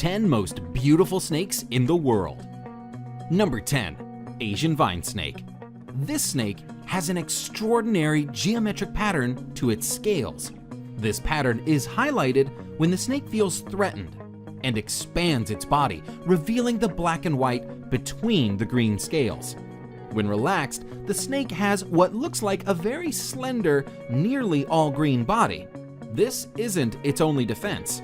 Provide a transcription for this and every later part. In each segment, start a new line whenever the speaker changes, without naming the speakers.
10 most beautiful snakes in the world. Number 10. Asian vine snake. This snake has an extraordinary geometric pattern to its scales. This pattern is highlighted when the snake feels threatened and expands its body, revealing the black and white between the green scales. When relaxed, the snake has what looks like a very slender, nearly all-green body. This isn't its only defense.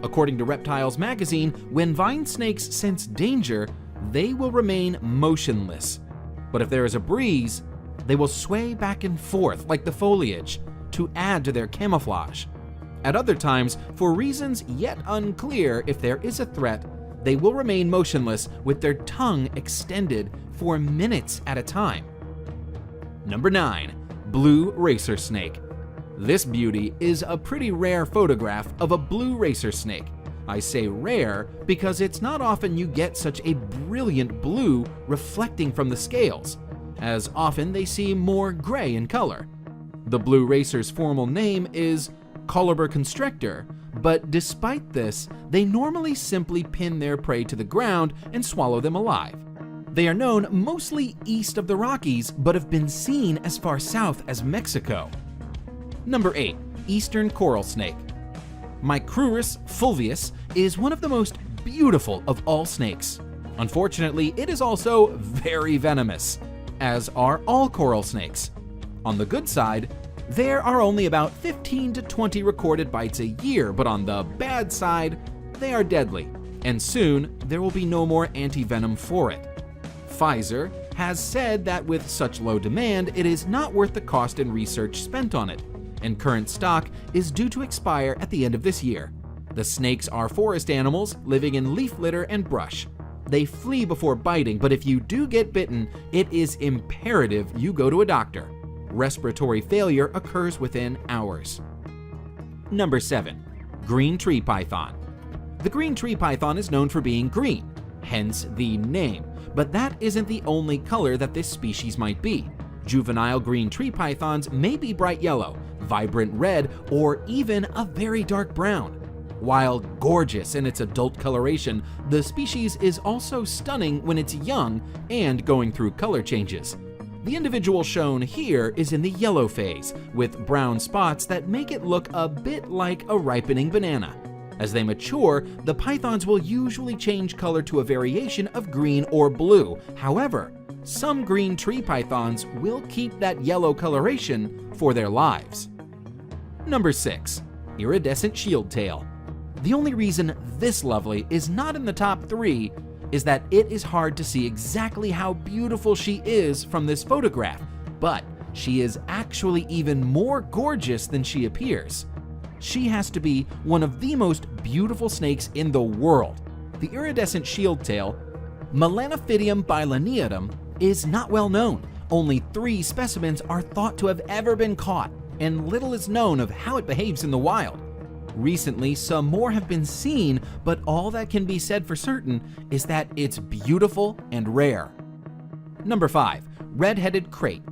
According to Reptiles magazine, when vine snakes sense danger, they will remain motionless. But if there is a breeze, they will sway back and forth like the foliage to add to their camouflage. At other times, for reasons yet unclear if there is a threat, they will remain motionless with their tongue extended for minutes at a time. Number 9. Blue racer snake. This beauty is a pretty rare photograph of a blue racer snake. I say rare because it's not often you get such a brilliant blue reflecting from the scales, as often they seem more gray in color. The blue racer's formal name is Coluber constrictor, but despite this, they normally simply pin their prey to the ground and swallow them alive. They are known mostly east of the Rockies, but have been seen as far south as Mexico. Number 8. Eastern coral snake. Micrurus fulvius is one of the most beautiful of all snakes. Unfortunately, it is also very venomous, as are all coral snakes. On the good side, there are only about 15 to 20 recorded bites a year, but on the bad side, they are deadly, and soon there will be no more anti-venom for it. Pfizer has said that with such low demand, it is not worth the cost and research spent on it, and current stock is due to expire at the end of this year. The snakes are forest animals living in leaf litter and brush. They flee before biting, but if you do get bitten, it is imperative you go to a doctor. Respiratory failure occurs within hours. Number 7. Green tree python. The green tree python is known for being green, hence the name, but that isn't the only color that this species might be. Juvenile green tree pythons may be bright yellow, vibrant red, or even a very dark brown. While gorgeous in its adult coloration, the species is also stunning when it's young and going through color changes. The individual shown here is in the yellow phase, with brown spots that make it look a bit like a ripening banana. As they mature, the pythons will usually change color to a variation of green or blue. However, some green tree pythons will keep that yellow coloration for their lives. Number 6. Iridescent shieldtail. The only reason this lovely is not in the top 3 is that it is hard to see exactly how beautiful she is from this photograph, but she is actually even more gorgeous than she appears. She has to be one of the most beautiful snakes in the world. The iridescent shieldtail, Melanophydium bilineatum, is not well known. Only 3 specimens are thought to have ever been caught, and little is known of how it behaves in the wild. Recently, some more have been seen, but all that can be said for certain is that it's beautiful and rare. Number 5. Red-headed krait.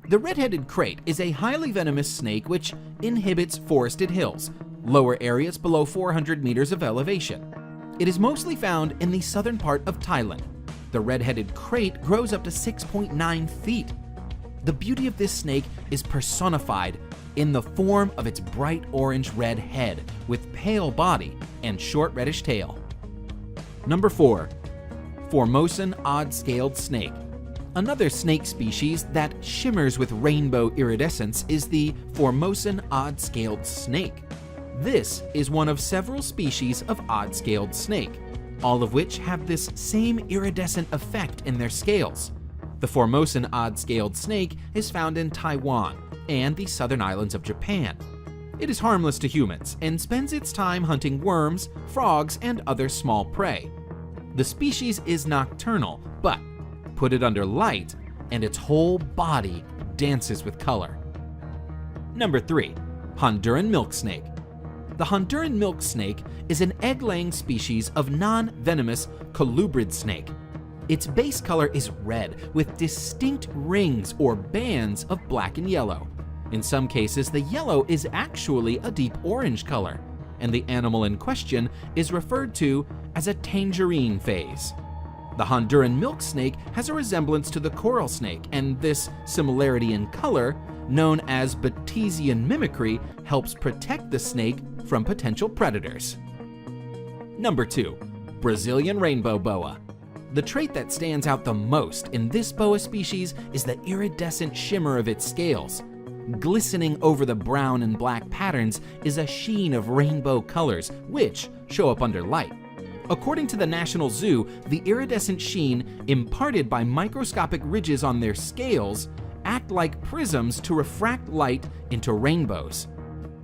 The red-headed krait is a highly venomous snake which inhabits forested hills, lower areas below 400 meters of elevation. It is mostly found in the southern part of Thailand. The red-headed krait grows up to 6.9 feet. The beauty of this snake is personified in the form of its bright orange-red head with pale body and short reddish tail. Number 4. Formosan odd-scaled snake. Another snake species that shimmers with rainbow iridescence is the Formosan odd-scaled snake. This is one of several species of odd-scaled snake, all of which have this same iridescent effect in their scales. The Formosan odd-scaled snake is found in Taiwan and the southern islands of Japan. It is harmless to humans and spends its time hunting worms, frogs, and other small prey. The species is nocturnal, but put it under light and its whole body dances with color. Number 3. Honduran milk snake. The Honduran milk snake is an egg-laying species of non-venomous colubrid snake. Its base color is red with distinct rings or bands of black and yellow. In some cases, the yellow is actually a deep orange color, and the animal in question is referred to as a tangerine phase. The Honduran milk snake has a resemblance to the coral snake, and this similarity in color, known as Batesian mimicry, helps protect the snake from potential predators. Number 2. Brazilian rainbow boa. The trait that stands out the most in this boa species is the iridescent shimmer of its scales. Glistening over the brown and black patterns is a sheen of rainbow colors, which show up under light. According to the National Zoo, the iridescent sheen, imparted by microscopic ridges on their scales, act like prisms to refract light into rainbows.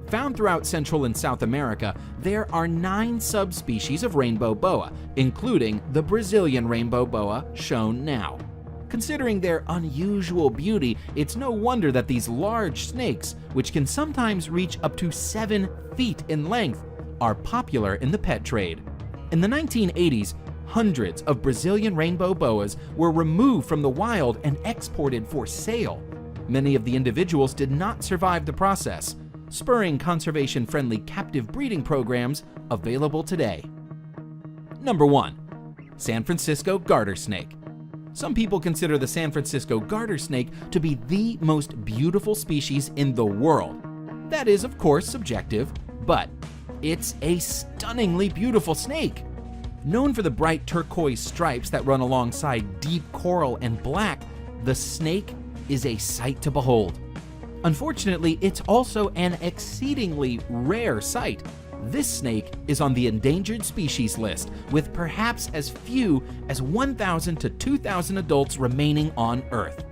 Found throughout Central and South America, there are 9 subspecies of rainbow boa, including the Brazilian rainbow boa shown now. Considering their unusual beauty, it's no wonder that these large snakes, which can sometimes reach up to 7 feet in length, are popular in the pet trade. In the 1980s, hundreds of Brazilian rainbow boas were removed from the wild and exported for sale. Many of the individuals did not survive the process, spurring conservation-friendly captive breeding programs available today. Number 1. San Francisco garter snake. Some people consider the San Francisco garter snake to be the most beautiful species in the world. That is, of course, subjective, but it's a stunningly beautiful snake. Known for the bright turquoise stripes that run alongside deep coral and black, the snake is a sight to behold. Unfortunately, it's also an exceedingly rare sight. This snake is on the endangered species list, with perhaps as few as 1,000 to 2,000 adults remaining on Earth.